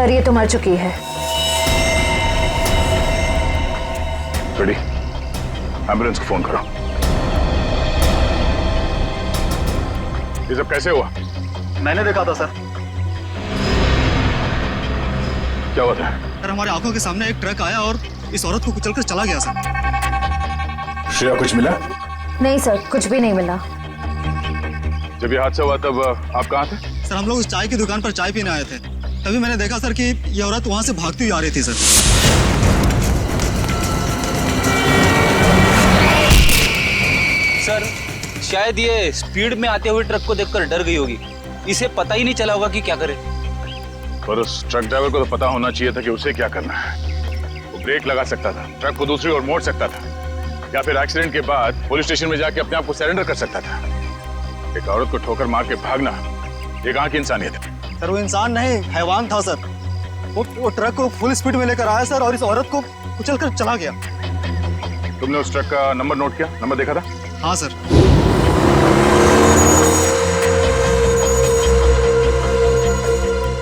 Sir ये तो मर चुकी है। रेडी, एम्बुलेंस को फोन करो। ये सब कैसे हुआ? मैंने देखा था सर। क्या हुआ था? सर हमारे आंखों के सामने एक ट्रक आया और इस औरत को कुचलकर चला गया सर। श्रेया कुछ मिला? नहीं सर, कुछ भी नहीं मिला। जब ये हादसा हुआ तब आप कहाँ थे? सर हम लोग उस चाय की दुकान पर चाय पीने आए थे, तभी मैंने देखा सर कि ये औरत वहां से भागती हुई आ रही थी सर। सर शायद ये स्पीड में आते हुए ट्रक को देखकर डर गई होगी, इसे पता ही नहीं चला होगा कि क्या करे। पर उस ट्रक ड्राइवर को तो पता होना चाहिए था कि उसे क्या करना है। वो ब्रेक लगा सकता था, ट्रक को दूसरी ओर मोड़ सकता था, या फिर एक्सीडेंट के बाद पुलिस स्टेशन में जाके अपने आप को सरेंडर कर सकता था। एक औरत को ठोकर मार के भागना, ये कहाँ की इंसानियत है? सर वो इंसान नहीं, हैवान था सर। वो ट्रक को फुल स्पीड में लेकर आया सर और इस औरत को कुचलकर चला गया। तुमने उस ट्रक का नंबर नोट किया? नंबर देखा था? हाँ सर।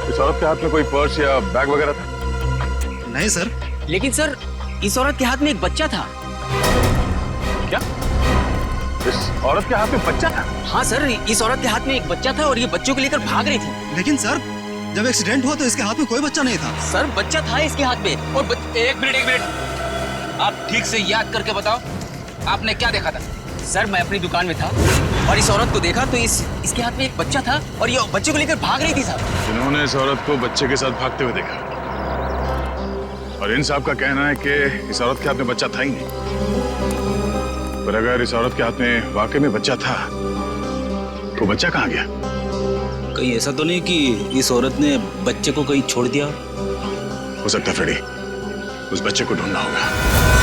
इस औरत के हाथ में कोई पर्स या बैग वगैरह था? नहीं सर। लेकिन सर इस औरत के हाथ में एक बच्चा था। क्या? इस औरत के हाथ में बच्चा था? हाँ सर, इस औरत के हाथ में एक बच्चा था और ये बच्चों को लेकर भाग रही थी। लेकिन सर जब एक्सीडेंट हुआ तो इसके हाथ में कोई बच्चा नहीं था। सर बच्चा था इसके हाथ में और एक मिनट, आप ठीक से याद करके बताओ, आपने क्या देखा था? सर मैं अपनी दुकान में था और इस औरत को देखा तो इसके हाथ में एक बच्चा था और ये बच्चे को लेकर भाग रही थी साहब। जिन्होंने इस औरत को बच्चे के साथ भागते हुए देखा, और इन साहब का कहना है कि इस औरत के हाथ में बच्चा था ही नहीं। पर अगर इस औरत के हाथ में वाकई में बच्चा था तो बच्चा कहाँ गया? कहीं ऐसा तो नहीं कि इस औरत ने बच्चे को कहीं छोड़ दिया? हो सकता है फ्रेडी, उस बच्चे को ढूंढना होगा।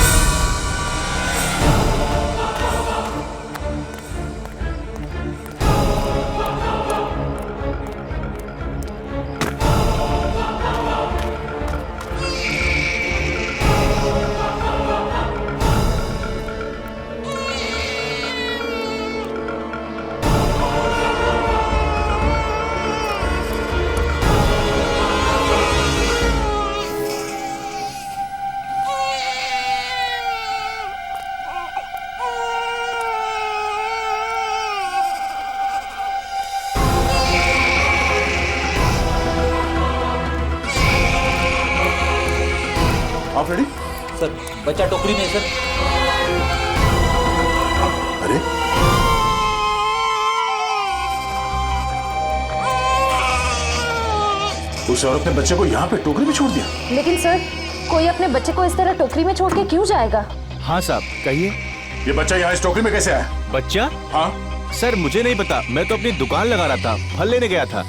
आप रेडी? सर बच्चा टोकरी में है सर। अरे उस औरत ने बच्चे को यहाँ पे टोकरी में छोड़ दिया। लेकिन सर कोई अपने बच्चे को इस तरह टोकरी में छोड़ के क्यों जाएगा? हाँ साहब कहिए। ये बच्चा यहाँ इस टोकरी में कैसे आया? बच्चा? हाँ सर मुझे नहीं पता, मैं तो अपनी दुकान लगा रहा था, फल लेने गया था।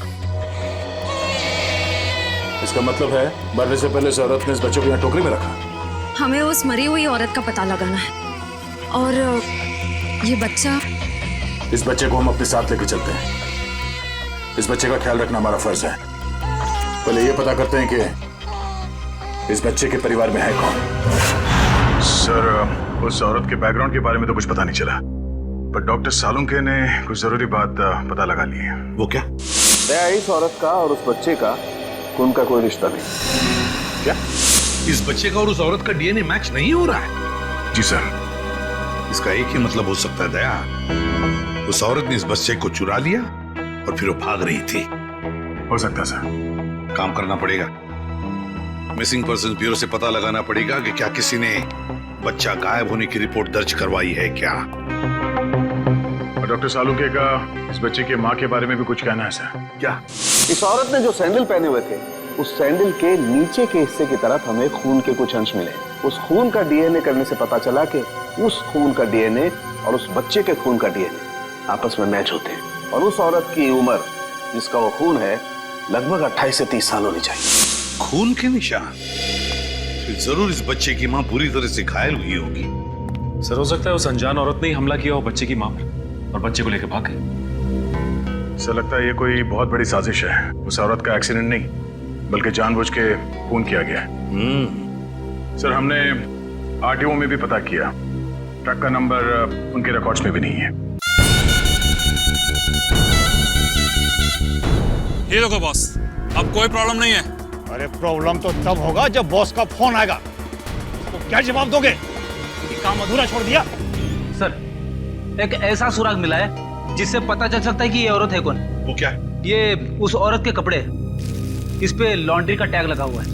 इसका मतलब है मरने से पहले इस औरत ने इस बच्चे को यहाँ टोकरी में रखा। हमें उस मरी हुई औरत का पता लगाना है और ये बच्चा। इस बच्चे को हम अपने साथ लेके चलते हैं। इस बच्चे का ख्याल रखना हमारा फर्ज है। पहले ये पता करते हैं कि इस बच्चे के परिवार में है कौन। सर उस औरत के बैकग्राउंड के बारे में तो कुछ पता नहीं चला, पर डॉक्टर सालुंके ने कुछ जरूरी बात पता लगा ली है। वो क्या? इस औरत का और उस बच्चे का खून का कोई रिश्ता नहीं। क्या? इस बच्चे का और उस औरत का डीएनए मैच नहीं हो रहा है? जी सर। इसका एक ही मतलब हो सकता है दया, उस औरत ने इस बच्चे को चुरा लिया और फिर वो भाग रही थी। हो सकता है सर। काम करना पड़ेगा, मिसिंग पर्सन ब्यूरो से पता लगाना पड़ेगा कि क्या किसी ने बच्चा गायब होने की रिपोर्ट दर्ज करवाई है क्या। और डॉक्टर सालुके का इस बच्चे की माँ के बारे में भी कुछ कहना है सर। क्या? इस औरत ने जो सैंडल पहने हुए थे, उस सैंडल के नीचे के हिस्से की तरफ हमें खून के कुछ अंश मिले। उस खून का डीएनए करने से पता चला कि उस खून का डीएनए और उस बच्चे के खून का डीएनए आपस में मैच होते हैं। और उस औरत की उम्र जिसका वो खून है लगभग 28 से 30 साल होनी चाहिए। खून के निशान? फिर जरूर इस बच्चे की माँ बुरी तरह से घायल हुई होगी। सर हो सकता है उस अनजान औरत ने ही हमला किया हो बच्चे की माँ पर और बच्चे को लेकर भाग गई। सर लगता है ये कोई बहुत बड़ी साजिश है। उस औरत का एक्सीडेंट नहीं बल्कि जानबूझ के खून किया गया है। सर हमने आरटीओ में भी पता किया, ट्रक का नंबर उनके रिकॉर्ड्स में भी नहीं है। ये देखो बॉस, अब कोई प्रॉब्लम नहीं है। अरे प्रॉब्लम तो तब होगा जब बॉस का फोन आएगा, तो क्या जवाब दोगे? ये काम अधूरा छोड़ दिया? सर, एक ऐसा सुराग मिला है जिससे पता चल सकता है कि ये औरत है कौन। वो क्या? ये उस औरत के कपड़े, इस पे लॉन्ड्री का टैग लगा हुआ है।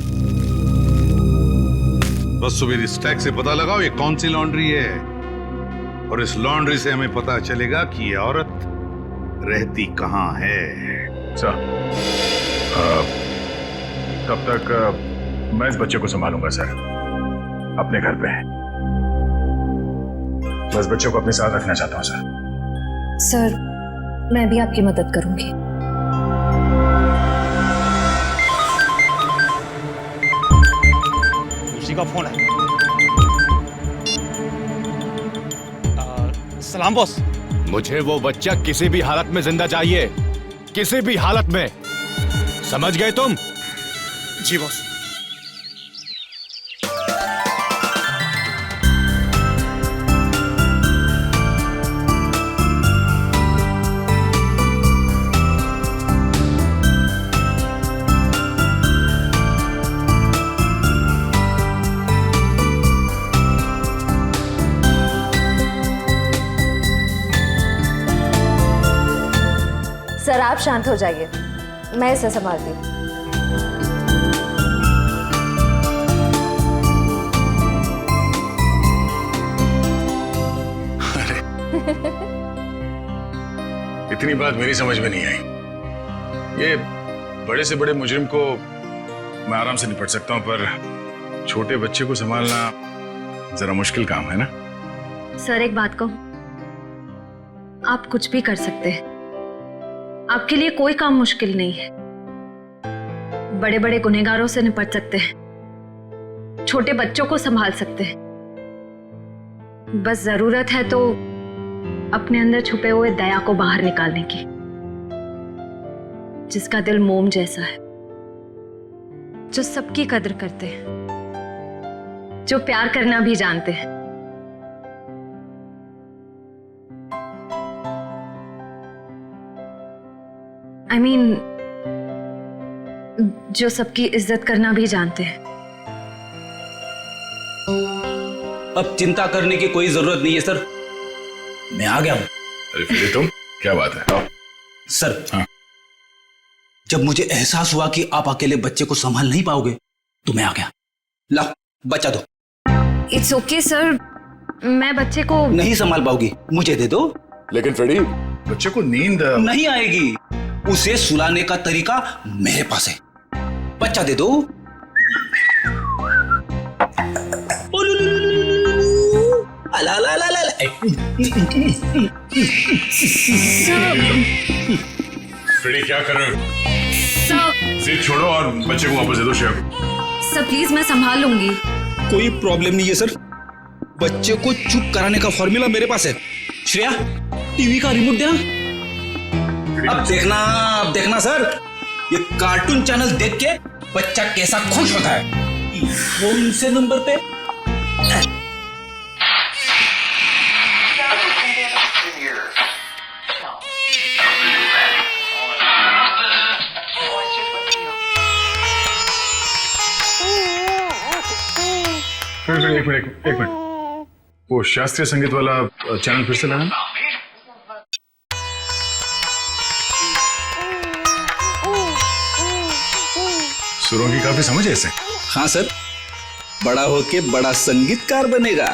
बस सुबह इस टैग से पता लगाओ ये कौन सी लॉन्ड्री है, और इस लॉन्ड्री से हमें पता चलेगा कि ये औरत रहती कहाँ है। सर, तब तक मैं इस बच्चे को संभालूंगा सर, अपने घर पे। बस बच्चे को अपने साथ रखना चाहता हूँ सर। सर, मैं भी आपकी मदद करूंगी। उसी का फोन है। सलाम बॉस। मुझे वो बच्चा किसी भी हालत में जिंदा चाहिए, किसी भी हालत में, समझ गए तुम? जी बॉस। सर, आप शांत हो जाइए, मैं इसे संभालती हूँ। इतनी बात मेरी समझ में नहीं आई। ये बड़े से बड़े मुजरिम को मैं आराम से निपट सकता हूं, पर छोटे बच्चे को संभालना जरा मुश्किल काम है ना। सर, एक बात कहूं, आप कुछ भी कर सकते हैं, आपके लिए कोई काम मुश्किल नहीं है। बड़े बड़े गुनहगारों से निपट सकते हैं, छोटे बच्चों को संभाल सकते हैं। बस जरूरत है तो अपने अंदर छुपे हुए दया को बाहर निकालने की, जिसका दिल मोम जैसा है, जो सबकी कदर करते हैं, जो प्यार करना भी जानते हैं। I mean, जो सबकी इज्जत करना भी जानते हैं। अब चिंता करने की कोई जरूरत नहीं है सर, मैं आ गया हूं। अरे फिर तुम, क्या बात है? आओ। सर, हाँ? जब मुझे एहसास हुआ कि आप अकेले बच्चे को संभाल नहीं पाओगे तो मैं आ गया। ला, बच्चा दो। इट्स ओके सर, मैं बच्चे को नहीं संभाल पाओगी, मुझे दे दो। लेकिन फ्रेडी, बच्चे को नींद नहीं आएगी, उसे सुलाने का तरीका मेरे पास है। बच्चा दे दो। अला ला ला ला। फ्रेडी क्या कर रहे हो? जिद छोड़ो और बच्चे को वापस दे दो श्रेया को। सर प्लीज, मैं संभाल लूंगी। कोई प्रॉब्लम नहीं है सर, बच्चे को चुप कराने का फॉर्मूला मेरे पास है। श्रेया, टीवी का रिमोट देना। अब देखना सर, ये कार्टून चैनल देख के बच्चा कैसा खुश होता है। कौन से नंबर पे? एक मिनट, वो शास्त्रीय संगीत वाला चैनल फिर से लगाना। सुरों की काफी समझ है इसे। हाँ सर, बड़ा होके बड़ा संगीतकार बनेगा।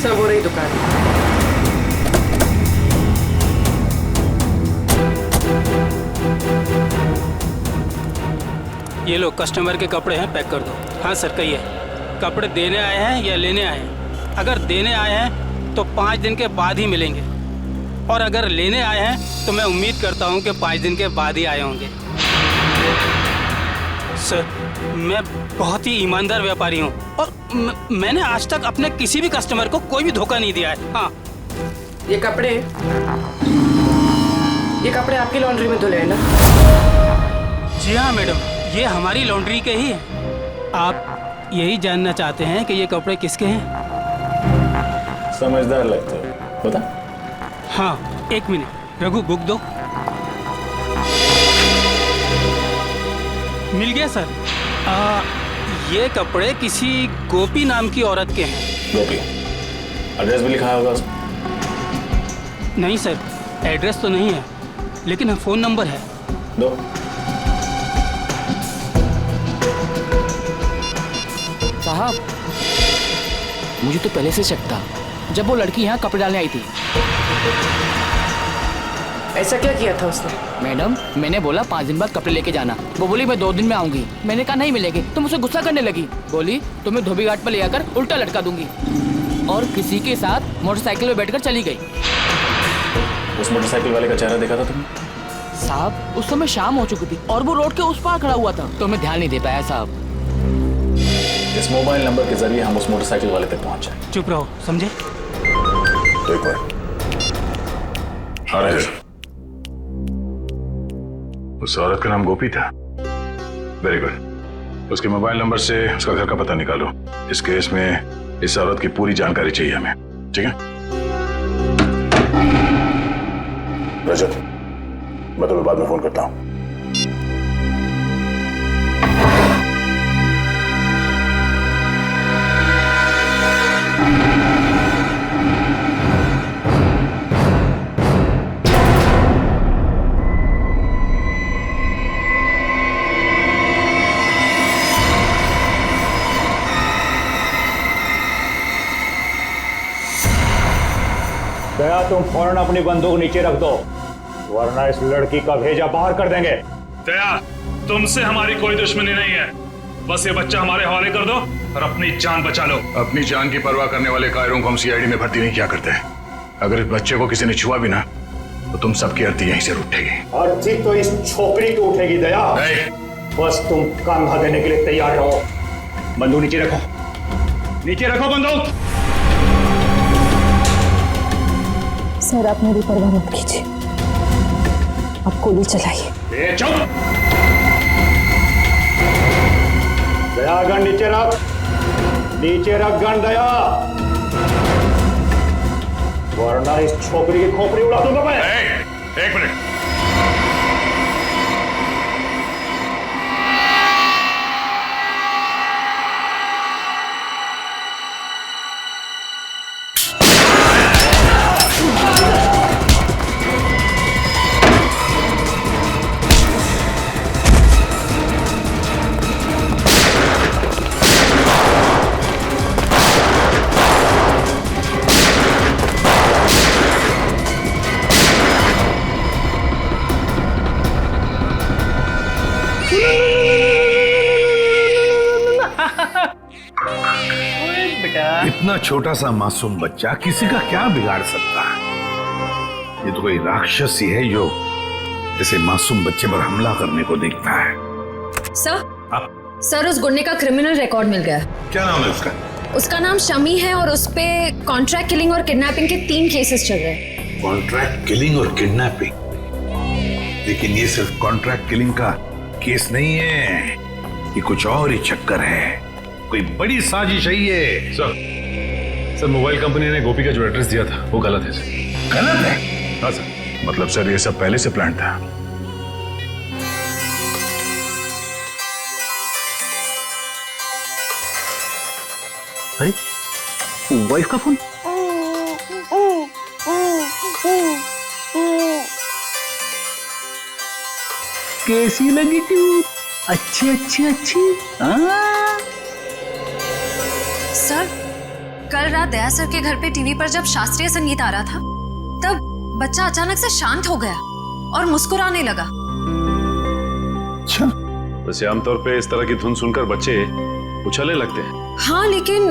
सब हो रही दुकान। ये लो, कस्टमर के कपड़े हैं, पैक कर दो। हाँ सर, कहिए, कपड़े देने आए हैं या लेने आए हैं? अगर देने आए हैं तो 5 दिन के बाद ही मिलेंगे, और अगर लेने आए हैं तो मैं उम्मीद करता हूं कि 5 दिन के बाद ही आए होंगे। सर, मैं बहुत ही ईमानदार व्यापारी हूं, और मैंने आज तक अपने किसी भी कस्टमर को कोई भी धोखा नहीं दिया है। हाँ, ये कपड़े आपकी लॉन्ड्री में धुले हैं ना? जी हाँ मैडम, ये हमारी लॉन्ड्री के ही हैं। आप यही जानना चाहते हैं कि ये कपड़े किसके हैं? समझदार लगते हो, बता। हाँ, 1 मिनट, रघु बुक दो। मिल गया सर। ये कपड़े किसी गोपी नाम की औरत के हैं। गोपी, एड्रेस भी लिखा होगा उसमें? नहीं सर, एड्रेस तो नहीं है, लेकिन फ़ोन नंबर है। दो। साहब, मुझे तो पहले से शक था जब वो लड़की यहाँ कपड़े डालने आई थी। ऐसा क्या किया था उसने? मैडम, मैंने बोला 5 दिन बाद कपड़े लेके जाना। वो बोली मैं 2 दिन में आऊंगी। मैंने कहा नहीं मिलेंगे, तो मुझसे गुस्सा करने लगी। बोली तुम्हें धोबी घाट पर ले आकर उल्टा लटका दूंगी, और किसी के साथ मोटरसाइकिल में बैठकर चली गई। उस मोटरसाइकिल वाले का चेहरा देखा था तुमने? साहब, उस समय शाम हो चुकी थी और वो रोड के उस पार खड़ा हुआ था, तो मैं ध्यान नहीं दे पाया साहब। इस मोबाइल नंबर के जरिए हम उस मोटरसाइकिल वाले तक पहुंच जाए। चुप रहो, समझे? तो एक बार उस औरत का नाम गोपी था। Very good. उसके मोबाइल नंबर से उसका घर का पता निकालो। इस केस में इस औरत की पूरी जानकारी चाहिए हमें, ठीक है? रजत, मैं तुम्हें बाद में फोन करता हूं। दया, तुम फौरन अपनी बंदूक नीचे रख दो, वरना इस लड़की का भेजा बाहर कर देंगे। दया, तुमसे हमारी कोई दुश्मनी नहीं है, बस ये बच्चा हमारे हवाले कर दो और अपनी जान बचा लो। अपनी जान की परवाह करने वाले कायरों को हम सीआईडी में भर्ती नहीं किया करते। अगर इस बच्चे को किसी ने छुआ भी ना, तो तुम सबकी अर्थी यहीं से उठेगी। अर्थी तो इस छोकरी की उठेगी। दया, बस तुम कंधा देने के लिए तैयार रहो। बंदूक नीचे रखो, नीचे रखो बंदूक। सर, आप मेरी परवाह मत कीजिए, आप गोली चलाइए। चुप! दया, गन नीचे रख, नीचे रख गन दया, वरना इस छोकरी की खोपड़ी उड़ा दूंगा मैं। एक मिनट। इतना छोटा सा मासूम बच्चा किसी का क्या बिगाड़ सकता है? ये तो कोई राक्षस ही है जो ऐसे मासूम बच्चे पर हमला करने को देखता है। सर, उस गुंडे का क्रिमिनल रिकॉर्ड मिल गया। क्या नाम है उसका? उसका नाम शमी है और उस पे कॉन्ट्रैक्ट किलिंग और किडनैपिंग के 3 केसेस चल रहे हैं। कॉन्ट्रैक्ट किलिंग और किडनैपिंग? लेकिन ये सिर्फ कॉन्ट्रैक्ट किलिंग का केस नहीं है, ये कुछ और ही चक्कर है, कोई बड़ी साजिश है ये। सर, मोबाइल कंपनी ने गोपी का जो एड्रेस दिया था वो गलत है। गलत है? हाँ सर। मतलब सर, ये सब पहले से प्लान था? अरे, वाइफ का फोन। कैसी लगी थी? अच्छी अच्छी अच्छी। सर, कल रात दया सर के घर पे टीवी पर जब शास्त्रीय संगीत आ रहा था, तब बच्चा अचानक से शांत हो गया और मुस्कुराने लगा। अच्छा, वैसे आमतौर पे इस तरह की धुन सुनकर बच्चे उछलने लगते हैं। हाँ, लेकिन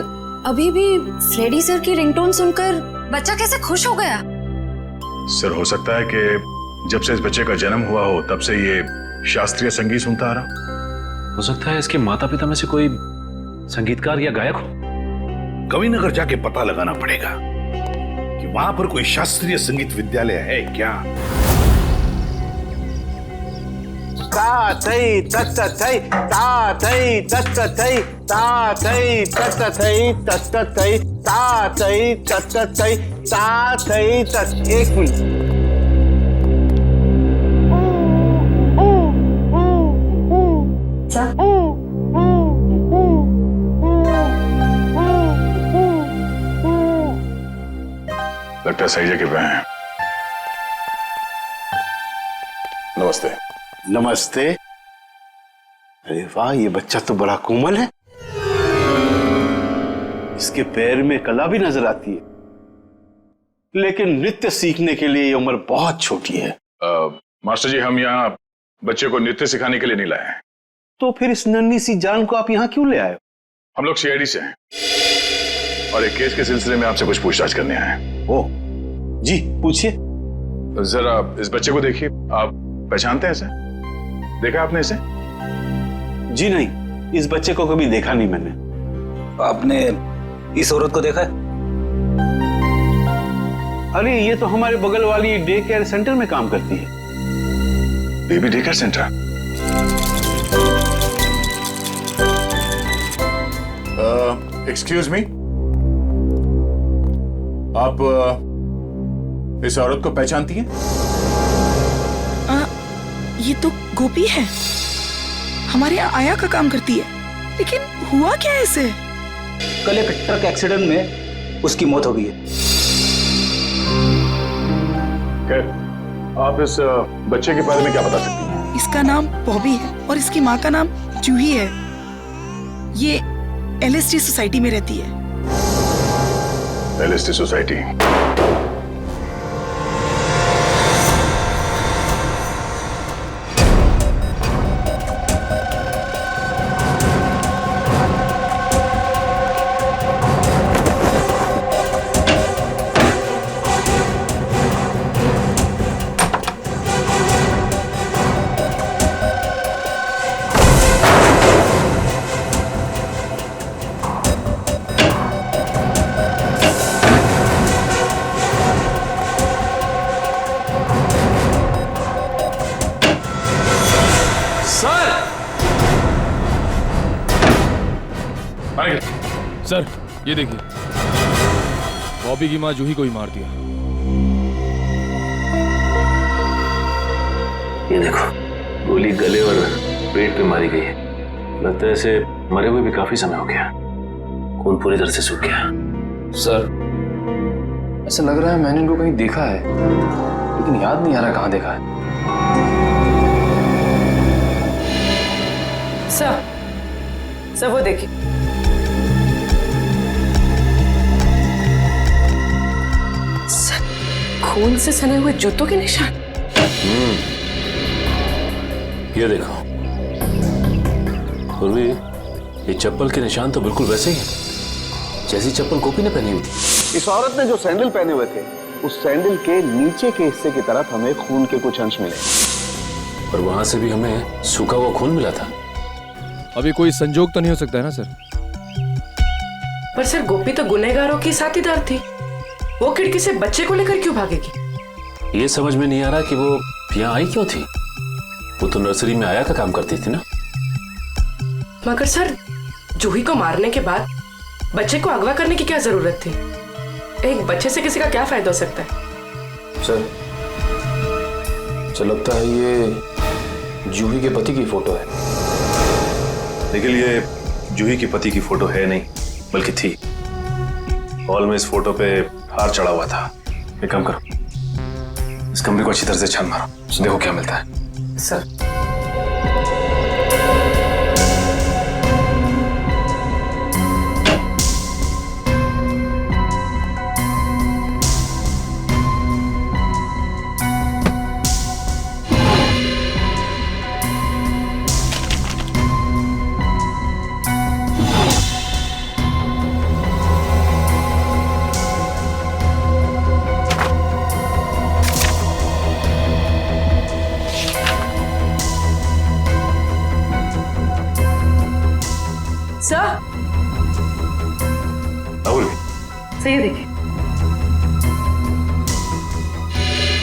अभी भी फ्रेडी सर की रिंगटोन सुनकर बच्चा कैसे खुश हो गया? सर, हो सकता है कि जब से इस बच्चे का जन्म हुआ हो तब से ये शास्त्रीय संगीत सुनता आ रहा। हो सकता है इसके माता पिता में से कोई संगीतकार या गायक हो। कविनगर जाके पता लगाना पड़ेगा कि वहां पर कोई शास्त्रीय संगीत विद्यालय है क्या। ता थई तत थई ता थई तत थई ता थई तत थई तत थई ता थई तत थई ता थई तत। एक मिनट, डॉक्टर सही जगह पे हैं। नमस्ते। नमस्ते। अरे वाह, ये बच्चा तो बड़ा कोमल है। इसके पैर में कला भी नजर आती है, लेकिन नृत्य सीखने के लिए ये उम्र बहुत छोटी है। मास्टर जी, हम यहाँ बच्चे को नृत्य सिखाने के लिए नहीं लाए हैं। तो फिर इस नन्ही सी जान को आप यहाँ क्यों ले आए? हम लोग सीआईडी से हैं और एक केस के सिलसिले में आपसे कुछ पूछताछ करने आए हैं। ओ जी, पूछिए। जरा इस बच्चे को देखिए। आप पहचानते हैं इसे? देखा आपने इसे? जी नहीं, इस बच्चे को कभी देखा नहीं मैंने। आपने इस औरत को देखा है? अरे ये तो हमारे बगल वाली डे केयर सेंटर में काम करती है। Baby day care centre? Excuse me, आप इस औरत को पहचानती हैं? ये तो गोपी है, हमारे यहाँ आया का काम करती है। लेकिन हुआ क्या है इसे? कल एक ट्रक एक्सीडेंट में उसकी मौत हो गई है। आप इस बच्चे के बारे में क्या बता सकती हैं? इसका नाम बॉबी है और इसकी माँ का नाम जूही है। ये LSD सोसाइटी में रहती है। LSD society? सर, ये देखिए, बॉबी की माँ जूही को ही मार दिया। ये देखो, गोली गले और पेट पे मारी गई है। लगता है इसे मरे हुए भी काफी समय हो गया। खून पूरी तरह से सूख गया। सर, ऐसा लग रहा है मैंने इनको कहीं देखा है, लेकिन याद नहीं आ रहा कहाँ देखा है। सर वो देखिए। खून से सने हुए जूतों के निशान। ये देखो, और भी ये चप्पल के निशान तो बिल्कुल वैसे ही हैं, जैसी चप्पल गोपी ने पहनी हुई थी। इस औरत ने जो सैंडल पहने हुए थे, उस सैंडल के नीचे के हिस्से की तरफ हमें खून के कुछ अंश मिले, और वहां से भी हमें सूखा हुआ खून मिला था। अभी कोई संजोग तो नहीं हो सकता है ना सर? पर सर, गोपी तो गुनहगारों की साथीदार थी। वो खिड़की से बच्चे को लेकर क्यों भागेगी? ये समझ में नहीं आ रहा कि वो यहाँ आई क्यों थी। वो तो नर्सरी में आया का काम करती थी ना। मगर सर, जूही को मारने के बाद बच्चे को अगवा करने की क्या जरूरत थी? एक बच्चे से किसी का क्या फायदा हो सकता है? सर, मुझे लगता है ये जूही के पति की फोटो है। लेकिन ये जूही के पति की फोटो है नहीं, बल्कि थी। हॉल में इस फोटो पे हार चढ़ा हुआ था। एक काम करो, इस कमरे को अच्छी तरह से छान मारो, देखो क्या मिलता है। सर, सही देखिए।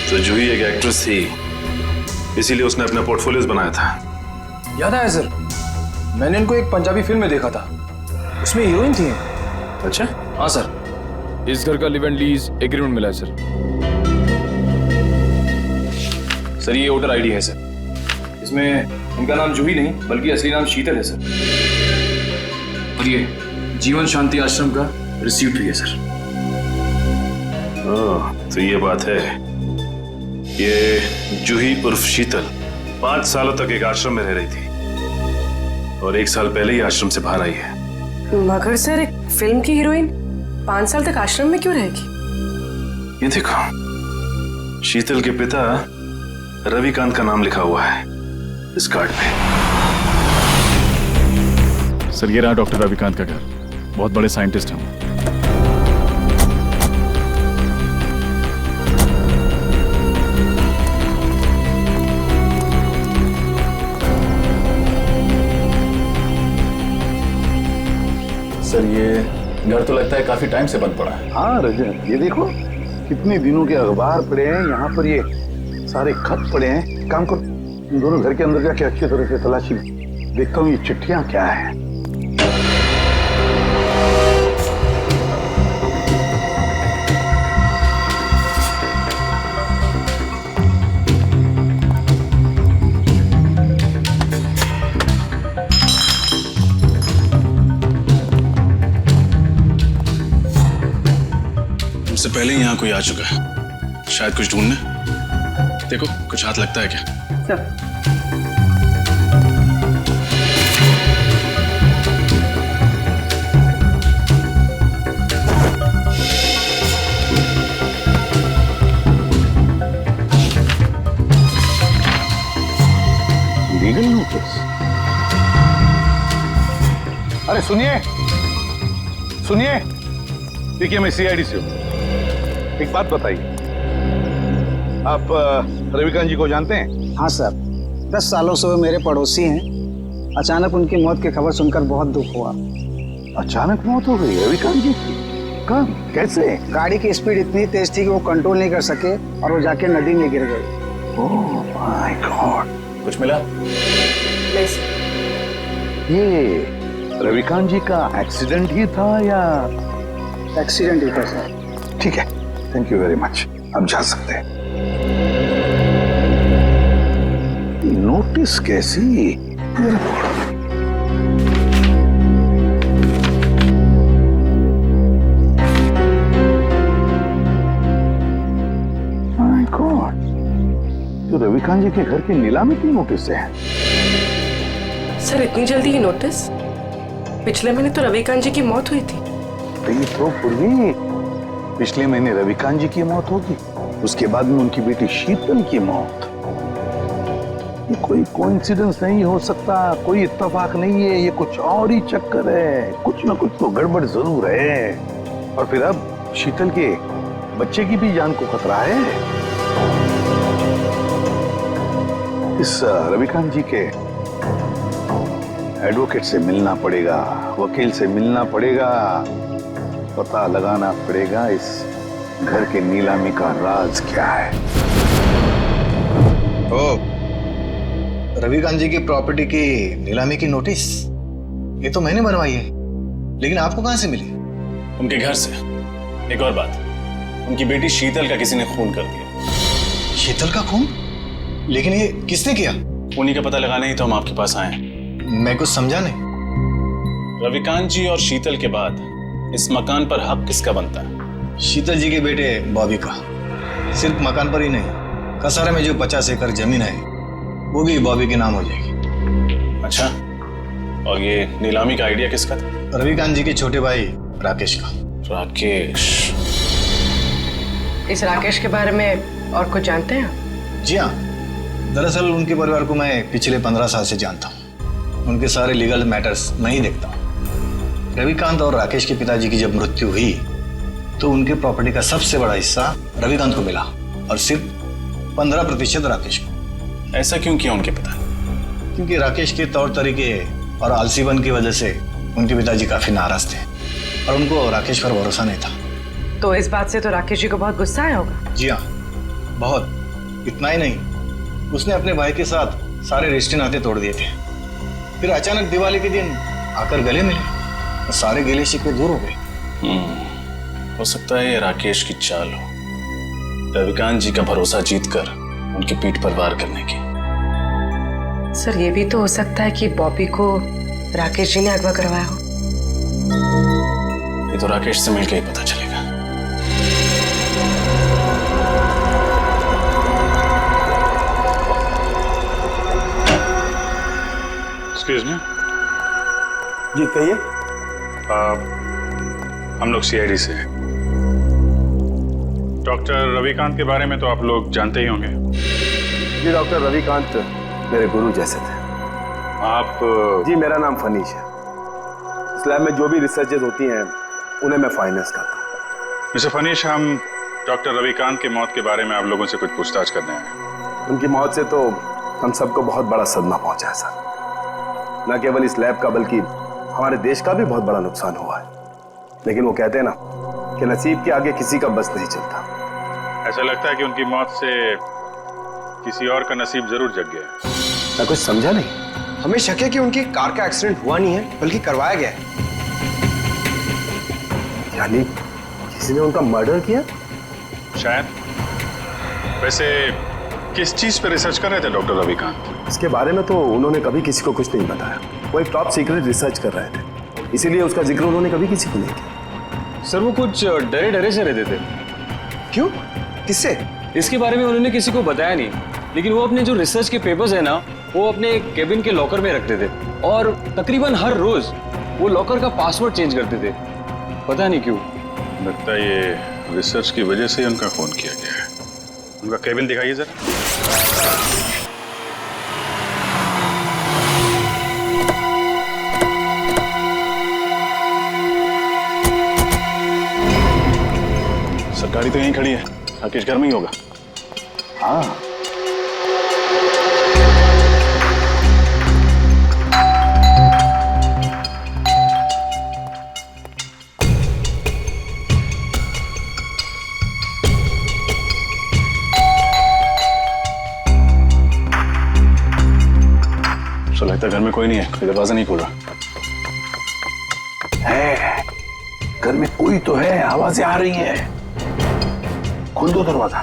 तो जूही एक एक्ट्रेस थी, इसीलिए उसने अपना पोर्टफोलियोज बनाया था। याद आया सर, मैंने इनको एक पंजाबी फिल्म में देखा था, उसमें हीरोइन थी। अच्छा? हाँ सर। इस घर का लिव एंड लीज एग्रीमेंट मिला है सर। सर, ये वोटर आईडी है सर। इसमें इनका नाम जूही नहीं, बल्कि असली नाम शीतल है सर। और ये जीवन शांति आश्रम का रिसीप्ट भी है सर। ओह, तो ये बात है। ये जूही उर्फ शीतल 5 सालों तक एक आश्रम में रह रही थी और 1 साल पहले ही आश्रम से बाहर आई है। मगर सर, एक फिल्म की हीरोइन 5 साल तक आश्रम में क्यों रहेगी? ये देखो, शीतल के पिता रविकांत का नाम लिखा हुआ है इस कार्ड पे। सर ये रहा डॉक्टर रविकांत का घर। बहुत बड़े साइंटिस्ट हैं। सर ये घर तो लगता है काफी टाइम से बंद पड़ा है। हाँ रजत, ये देखो कितने दिनों के अखबार पड़े हैं यहाँ पर, ये सारे खत पड़े हैं। काम करो, इन दोनों घर के अंदर जाके अच्छी तरह से तलाशी देखता हूँ ये चिट्ठियां क्या है। उससे पहले ही यहाँ कोई आ चुका है, शायद कुछ ढूंढने। देखो कुछ हाथ लगता है क्या? Sir legal notice? अरे सुनिए सुनिए, देखिए मैं सीआईडी से हूँ। एक बात बताइए, आप रविकांत जी को जानते हैं? हाँ सर, 10 सालों से वो मेरे पड़ोसी हैं। अचानक उनकी मौत की खबर सुनकर बहुत दुख हुआ। अचानक मौत हो गई रविकांत जी की? कब, कैसे? गाड़ी की स्पीड इतनी तेज थी कि वो कंट्रोल नहीं कर सके और वो जाके नदी में गिर गए। Oh my God. कुछ मिला? ये रविकांत जी का एक्सीडेंट ही था या? एक्सीडेंट ही था सर। ठीक है, थैंक यू वेरी मच, अब जा सकते हैं। नोटिस कैसी? माय गॉड, तो रविकांत जी के घर की नीलामी की नोटिस है। सर इतनी जल्दी ही नोटिस? पिछले महीने तो रविकांत जी की मौत हुई थी। तो पूर्वी पिछले महीने रविकांत जी की मौत होगी, उसके बाद में उनकी बेटी शीतल की मौत। ये कोई कोइंसिडेंस नहीं हो सकता, कोई इत्तेफाक नहीं है, ये कुछ और ही चक्कर है। कुछ ना कुछ तो गड़बड़ जरूर है। और फिर अब शीतल के बच्चे की भी जान को खतरा है। इस रविकांत जी के एडवोकेट से मिलना पड़ेगा, वकील से मिलना पड़ेगा, पता लगाना पड़ेगा इस घर के नीलामी का राज क्या है। ओ, रविकांत जी की प्रॉपर्टी की नीलामी की नोटिस? ये तो मैंने बनवाई है, लेकिन आपको कहां से मिली? उनके घर से। एक और बात, उनकी बेटी शीतल का किसी ने खून कर दिया। शीतल का खून? लेकिन ये किसने किया? उन्हीं का पता लगाने ही तो हम आपके पास आए हैं। मैं कुछ समझा नहीं। रविकांत जी और शीतल के बाद इस मकान पर हक किसका बनता है? शीतल जी के बेटे बॉबी का। सिर्फ मकान पर ही नहीं, कसारा में जो 50 एकड़ जमीन है वो भी बॉबी के नाम हो जाएगी। अच्छा, और ये नीलामी का आइडिया किसका था? रविकांत जी के छोटे भाई राकेश का। राकेश? इस राकेश के बारे में और कुछ जानते हैं? जी हाँ, दरअसल उनके परिवार को मैं पिछले 15 साल से जानता हूँ। उनके सारे लीगल मैटर्स मैं ही देखता हूँ। रविकांत और राकेश के पिताजी की जब मृत्यु हुई तो उनके प्रॉपर्टी का सबसे बड़ा हिस्सा रविकांत को मिला और सिर्फ 15% राकेश को। ऐसा क्यों किया उनके पिता? क्योंकि राकेश के तौर तरीके और आलसीपन की वजह से उनके पिताजी काफी नाराज थे और उनको राकेश पर भरोसा नहीं था। तो इस बात से तो राकेश जी को बहुत गुस्सा आया होगा। जी हाँ, बहुत। इतना ही नहीं, उसने अपने भाई के साथ सारे रिश्ते नाते तोड़ दिए थे। फिर अचानक दिवाली के दिन आकर गले मिले और सारे गिले शिकवे दूर हो गए। हो सकता है ये राकेश की चाल हो, रविकांत जी का भरोसा जीतकर उनकी पीठ पर वार करने की। सर ये भी तो हो सकता है कि बॉबी को राकेश जी ने अगवा करवाया हो। ये तो राकेश से मिलकर ही पता चलेगा। Excuse me. जी कहिए। हम लोग सीआईडी से हैं। डॉक्टर रविकांत के बारे में तो आप लोग जानते ही होंगे। जी डॉक्टर रविकांत मेरे गुरु जैसे थे। आप? जी मेरा नाम फनीश है। इस लैब में जो भी रिसर्चेज होती हैं उन्हें मैं फाइनेंस करता हूँ। मिस्टर फनीश, हम डॉक्टर रविकांत की मौत के बारे में आप लोगों से कुछ पूछताछ करने आए हैं। उनकी मौत से तो हम सबको बहुत बड़ा सदमा पहुंचा है सर। न केवल इस लैब का बल्कि हमारे देश का भी बहुत बड़ा नुकसान हुआ है। लेकिन वो कहते हैं ना कि नसीब के आगे किसी का बस नहीं चलता। ऐसा लगता है कि उनकी मौत से किसी और का नसीब जरूर जग गया है। मैं कुछ समझा नहीं। हमें शक है कि उनकी कार का एक्सीडेंट हुआ नहीं है बल्कि करवाया गया है। यानी किसी ने उनका मर्डर किया? शायद। वैसे किस चीज पे रिसर्च कर रहे थे डॉक्टर रविकांत? इसके बारे में तो उन्होंने कभी किसी को कुछ नहीं बताया। वो एक टॉप सीक्रेट रिसर्च कर रहे थे, इसीलिए उसका जिक्र उन्होंने कभी किसी को नहीं किया। सर वो कुछ डरे डरे से रहते थे। क्यों? किससे? इसके बारे में उन्होंने किसी को बताया नहीं, लेकिन वो अपने जो रिसर्च के पेपर्स है ना वो अपने केबिन के लॉकर में रखते थे और तकरीबन हर रोज वो लॉकर का पासवर्ड चेंज करते थे। पता नहीं क्यों। लगता है ये रिसर्च की वजह से ही उनका फोन किया गया है। उनका केबिन दिखाइए जरा। गाड़ी तो यहीं खड़ी है। राकेश घर में ही होगा। हाँ तो लगता है घर में कोई नहीं है, कोई दरवाजा नहीं खोल रहा है। घर में कोई तो है, आवाजें आ रही हैं। खोल दो दरवाजा।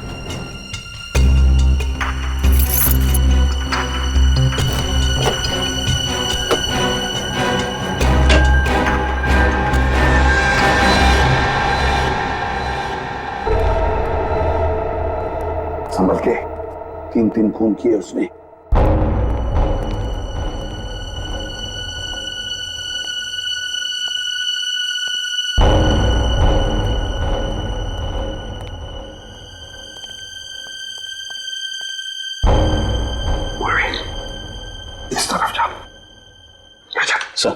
संभल के। 3 खून किए उसने। इस तरफ जाओ। सर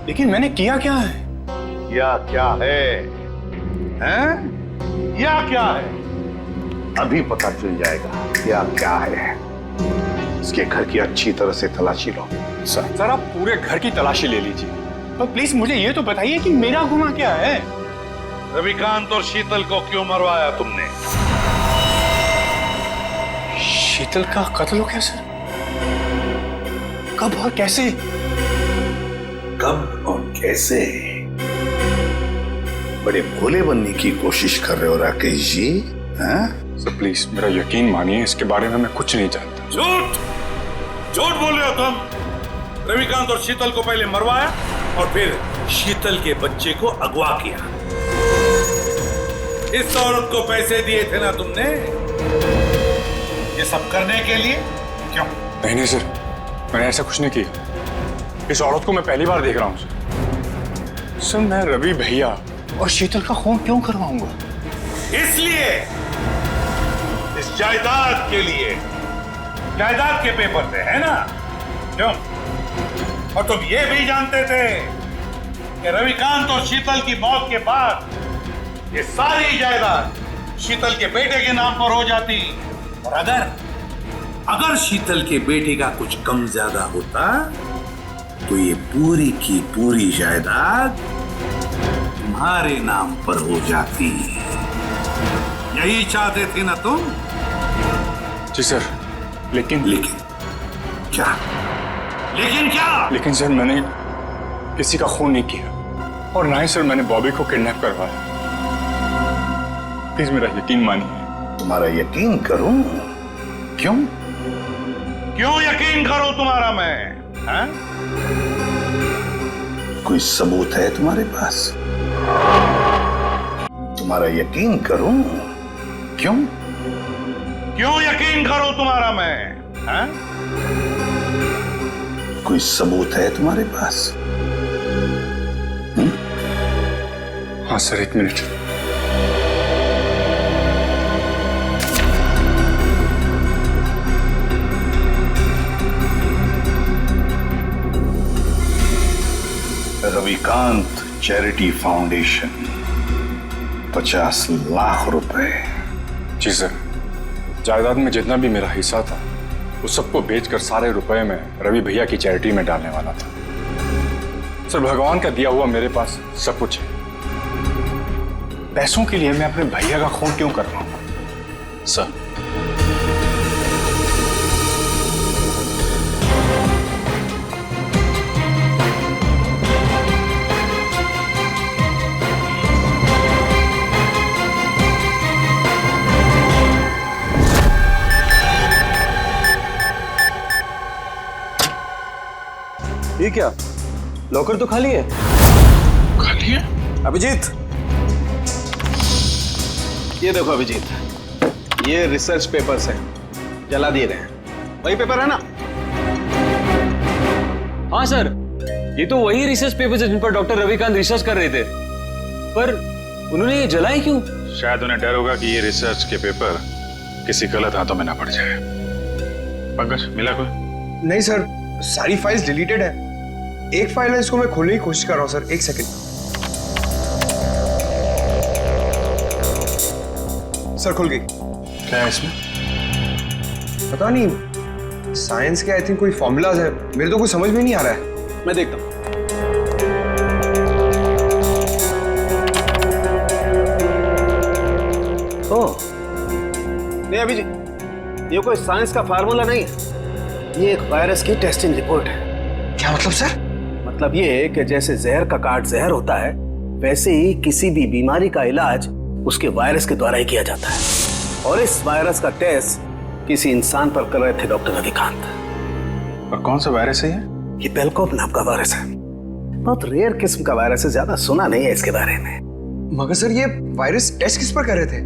लेकिन मैंने किया क्या है? क्या है? हैं? क्या है? अभी पता चल जाएगा क्या है। इसके घर की अच्छी तरह से तलाशी लो। सर आप पूरे घर की तलाशी ले लीजिए, पर प्लीज मुझे ये तो बताइए कि मेरा गुनाह क्या है? रविकांत और शीतल को क्यों मरवाया तुमने? शीतल का कत्ल हो गया सर? कब और कैसे? कब और कैसे? बड़े भोले बनने की कोशिश कर रहे हो राकेश जी। सर प्लीज मेरा यकीन मानिए, इसके बारे में मैं कुछ नहीं जानता। झूठ बोल रहे हो तुम। रविकांत और शीतल को पहले मरवाया और फिर शीतल के बच्चे को अगवा किया। इस औरत को पैसे दिए थे ना तुमने ये सब करने के लिए? क्यों? नहीं सर, मैंने ऐसा कुछ नहीं किया। इस औरत को मैं पहली बार देख रहा हूँ सर। मैं रवि भैया और शीतल का खून क्यों करवाऊंगा? इसलिए इस जायदाद के लिए, जायदाद के पेपर थे, है ना? क्यों? और तुम ये भी जानते थे कि रविकांत और शीतल की मौत के बाद ये सारी जायदाद शीतल के बेटे के नाम पर हो जाती, और अगर शीतल के बेटे का कुछ कम ज्यादा होता तो ये पूरी की पूरी जायदाद तुम्हारे नाम पर हो जाती। यही चाहते थे ना तुम? जी सर, लेकिन क्या? लेकिन क्या? लेकिन सर, मैंने किसी का खून नहीं किया, और ना ही सर मैंने बॉबी को किडनैप करवाया। प्लीज मेरा यकीन मानिए। तुम्हारा यकीन करूं? क्यों? क्यों यकीन करो तुम्हारा मैं? हैं? कोई सबूत है तुम्हारे पास? तुम्हारा यकीन करूं? क्यों? क्यों यकीन करो तुम्हारा मैं? हैं? कोई सबूत है तुम्हारे पास? हाँ सर, एक minute. Ravikant charity foundation, 50 lakh रुपए। जी सर, जायदाद में जितना भी मेरा हिस्सा था उस सबको बेचकर सारे रुपए में रवि भैया की चैरिटी में डालने वाला था। सर, भगवान का दिया हुआ मेरे पास सब कुछ है। पैसों के लिए मैं अपने भैया का खून क्यों कर रहा हूं? सर, ये क्या? लॉकर तो खाली है। खाली है? अभिजीत, ये देखो अभिजीत, ये रिसर्च पेपर्स हैं, जला दिए गए हैं। वही पेपर है ना? हाँ सर, ये तो वही रिसर्च पेपर्स है जिन पर डॉक्टर रविकांत रिसर्च कर रहे थे, पर उन्होंने ये जलाए क्यों? शायद उन्हें डर होगा कि ये रिसर्च के पेपर किसी गलत हाथों में ना पड़ जाए। पंकज, मिला कोई? नहीं सर, सारी फाइल्स डिलीटेड है। एक फाइल है, इसको मैं खोलने की कोशिश कर रहा हूँ सर, एक सेकंड। सर, खुल गई। क्या है इसमें? पता नहीं, साइंस के आई थिंक कोई फॉर्मूलाज है, मेरे तो कुछ समझ में नहीं आ रहा है। मैं देखता हूं। ओह, नहीं अभिजीत, ये कोई साइंस का फार्मूला नहीं है, ये एक वायरस की टेस्टिंग रिपोर्ट है। क्या मतलब सर? मतलब ये है कि जैसे जहर का काट जहर होता है, वैसे ही किसी भी बीमारी का इलाज उसके वायरस के द्वारा ही किया जाता है। और इस वायरस का टेस्ट किसी इंसान पर कर रहे थे डॉक्टर रविकांत। और कौन सा वायरस है ये? ये पेलकोप नाम का वायरस है। बहुत रेयर किस्म का वायरस है, ज्यादा सुना नहीं है इसके बारे में। मगर सर, ये वायरस टेस्ट किस पर कर रहे थे?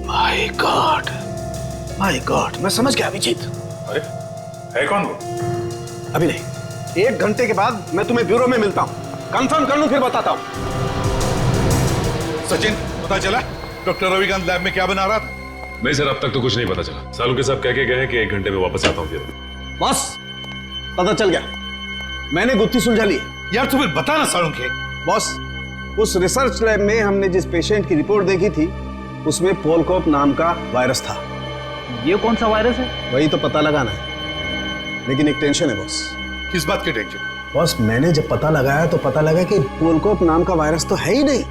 माय गॉड, माय गॉड, मैं समझ गया अभिजीत। अरे, है कौन वो? अभी नहीं, 1 घंटे के बाद मैं तुम्हें ब्यूरो में मिलता हूँ, कंफर्म कर लूं फिर बताता हूँ। सचिन, पता चला डॉक्टर रविकांत लैब में क्या बना रहा था? नहीं सर, अब तक तो कुछ नहीं पता चला। सालुंके साहब कह के गए हैं कि 1 घंटे में वापस आता हूँ। फिर बस पता चल गया, मैंने गुत्थी सुलझा ली। यार तू फिर बता ना सालुंके। बॉस, उस रिसर्च लैब में हमने जिस पेशेंट की रिपोर्ट देखी थी उसमें पोलकोप नाम का वायरस था। ये कौन सा वायरस है? वही तो पता लगाना है, लेकिन एक टेंशन है बॉस। किस बात की टेंशन? बॉस, मैंने जब पता लगाया तो पता लगा कि पोलकोप नाम का वायरस तो है ही नहीं।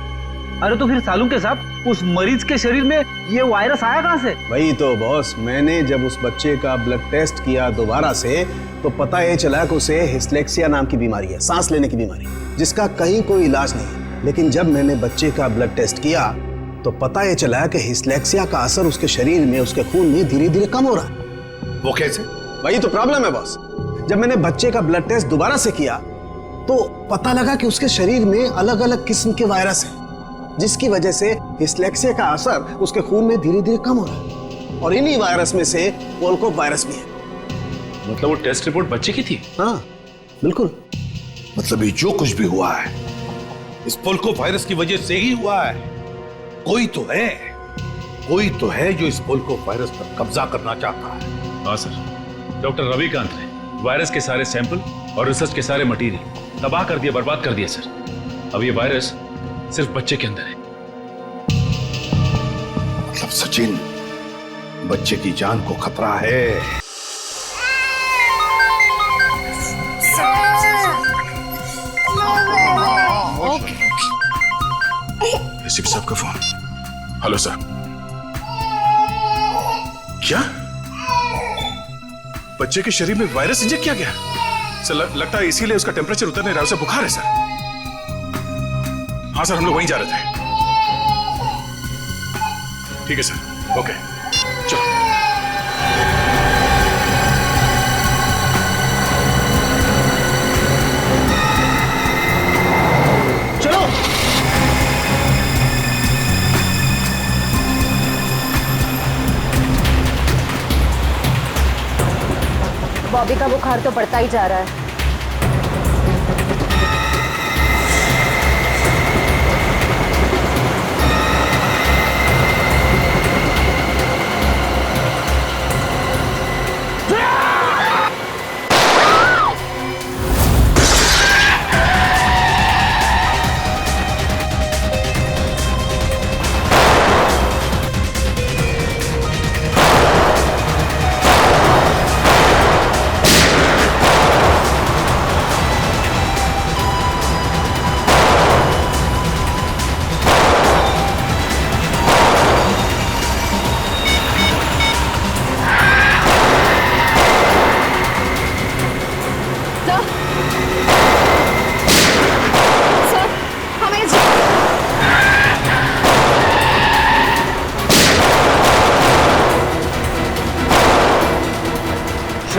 अरे तो फिर सालुंके साहब, उस मरीज के शरीर में ये वायरस आया कहां से? वही तो बॉस, मैंने जब उस बच्चे का ब्लड टेस्ट किया दोबारा से तो पता ये चला कि उसे हिस्लेक्सिया नाम की बीमारी है, सांस लेने की बीमारी, जिसका कहीं कोई इलाज नहीं। लेकिन जब मैंने बच्चे का ब्लड टेस्ट किया तो पता ये चला कि हिस्लेक्सिया का असर उसके शरीर में, उसके खून में धीरे धीरे कम हो रहा है। वो कैसे? वही तो प्रॉब्लम है बॉस। जब मैंने बच्चे का ब्लड टेस्ट दोबारा से किया तो पता लगा कि उसके शरीर में अलग अलग किस्म के वायरस हैं, जिसकी वजह से हिस्लेक्सिया का असर उसके खून में धीरे धीरे कम हो रहा है। और इन्हीं वायरस में से पोलकोप वायरस भी है। मतलब वो टेस्ट रिपोर्ट बच्चे की थी? हाँ बिल्कुल। मतलब ये जो कुछ भी हुआ है इस पोलकोप वायरस की वजह से ही हुआ है। कोई तो है जो इस मुल्क को वायरस पर कब्जा करना चाहता है। हाँ सर, डॉक्टर रविकांत ने वायरस के सारे सैंपल और रिसर्च के सारे मटेरियल तबाह कर दिया, बर्बाद कर दिया सर। अब ये वायरस सिर्फ बच्चे के अंदर है। मतलब सचिन, बच्चे की जान को खतरा है। एसीपी साहब का फोन। Hello sir. क्या बच्चे के शरीर में वायरस इंजेक्ट किया गया? सर लगता है इसीलिए उसका टेम्परेचर उतर नहीं रहा, उसे बुखार है सर। हाँ सर, हम लोग वहीं जा रहे थे। ठीक है सर, ओके चलो। बॉबी का बुखार तो बढ़ता ही जा रहा है।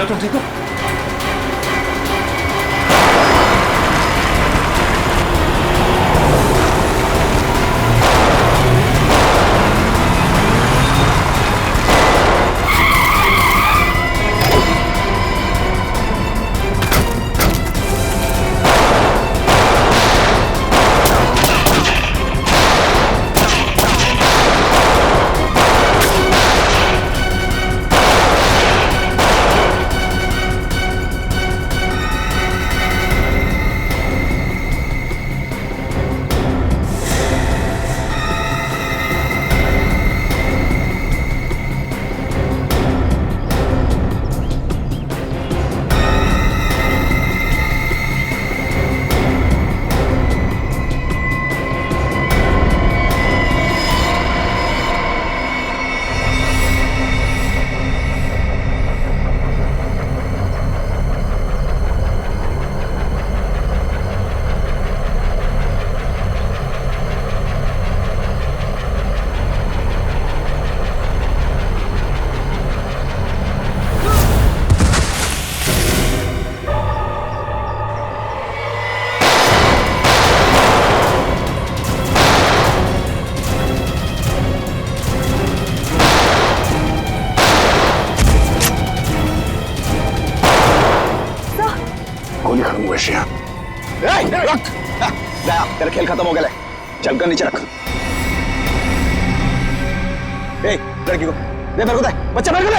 तुम ठीक हो? तेरा खेल खत्म हो गया, चल कर नीचे रख। लड़की को दे, मेरे को दे, बच्चा मेरे को दे।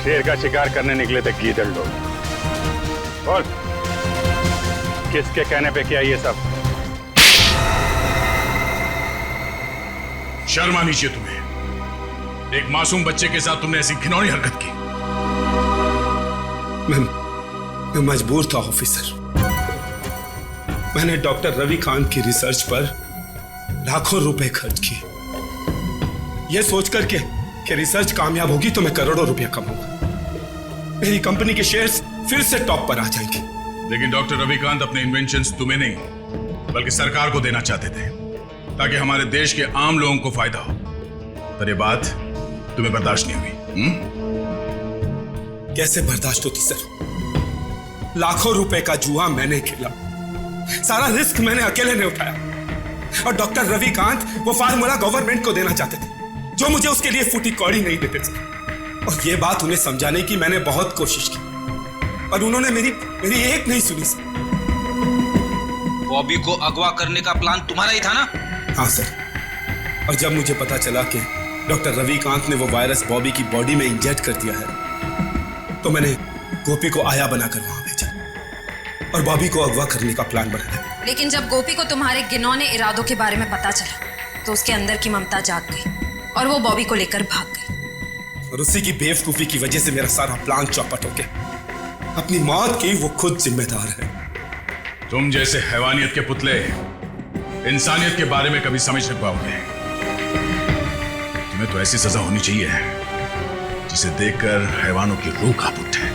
शेर का शिकार करने निकले थे गीदड़ लोग। बोल, किसके कहने पे किया ये सब? शर्म आनी चाहिए तुम्हें। एक मासूम बच्चे के साथ तुमने ऐसी घिनौनी हरकत की। मैं मजबूर था ऑफिसर। मैंने डॉक्टर रविकांत की रिसर्च पर लाखों रुपए खर्च किए, यह सोचकर कि रिसर्च कामयाब होगी तो मैं करोड़ों रुपया कमाऊंगा, मेरी कंपनी के शेयर्स फिर से टॉप पर आ जाएंगे। लेकिन डॉक्टर रविकांत अपने इन्वेंशंस तुम्हें नहीं बल्कि सरकार को देना चाहते थे, ताकि हमारे देश के आम लोगों को फायदा हो। पर ये बात तुम्हें बर्दाश्त नहीं हुई। कैसे बर्दाश्त होती सर? लाखों रुपए का जुआ मैंने खेला, सारा रिस्क मैंने अकेले ने उठाया, और डॉक्टर रविकांत वो फार्मूला गवर्नमेंट को देना चाहते थे, जो मुझे उसके लिए फूटी कौड़ी नहीं देते सर। और ये बात उन्हें समझाने की मैंने बहुत कोशिश की, पर उन्होंने मेरी एक नहीं सुनी सर। बॉबी को अगवा करने का प्लान तुम्हारा ही था ना? हाँ सर, और जब मुझे पता चला कि डॉक्टर रविकांत ने वो वायरस बॉबी की बॉडी में इंजेक्ट कर दिया है, तो मैंने गोपी को आया बनाकर वहां भेजा और बॉबी को अगवा करने का प्लान बनाया। लेकिन जब गोपी को तुम्हारे घिनौने इरादों के बारे में पता चला, तो उसके अंदर की ममता जाग गई और वो बॉबी को लेकर भाग गई। और उसी की बेवकूफी की वजह से मेरा सारा प्लान चौपट हो गया। अपनी मौत की वो खुद जिम्मेदार है। तुम जैसे हैवानियत के पुतले इंसानियत के बारे में कभी समझ नहीं पाओगे। तुम्हें तो ऐसी सजा होनी चाहिए जिसे देखकर हैवानों की रूह कांप उठे।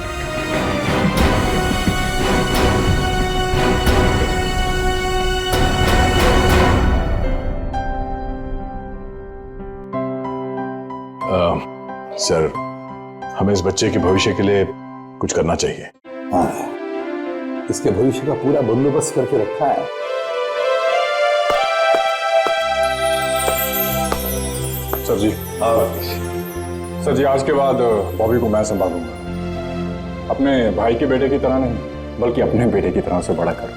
सर, हमें इस बच्चे के भविष्य के लिए कुछ करना चाहिए। हाँ, इसके भविष्य का पूरा बंदोबस्त करके रखा है। सर जी, सर जी, आज के बाद बॉबी को मैं संभालूंगा। अपने भाई के बेटे की तरह नहीं, बल्कि अपने बेटे की तरह से बड़ा कर।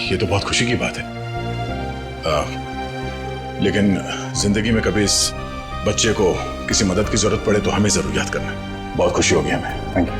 ये तो बहुत खुशी की बात है, लेकिन जिंदगी में कभी इस बच्चे को किसी मदद की जरूरत पड़े तो हमें जरूर याद करना। बहुत खुशी होगी हमें। Thank you.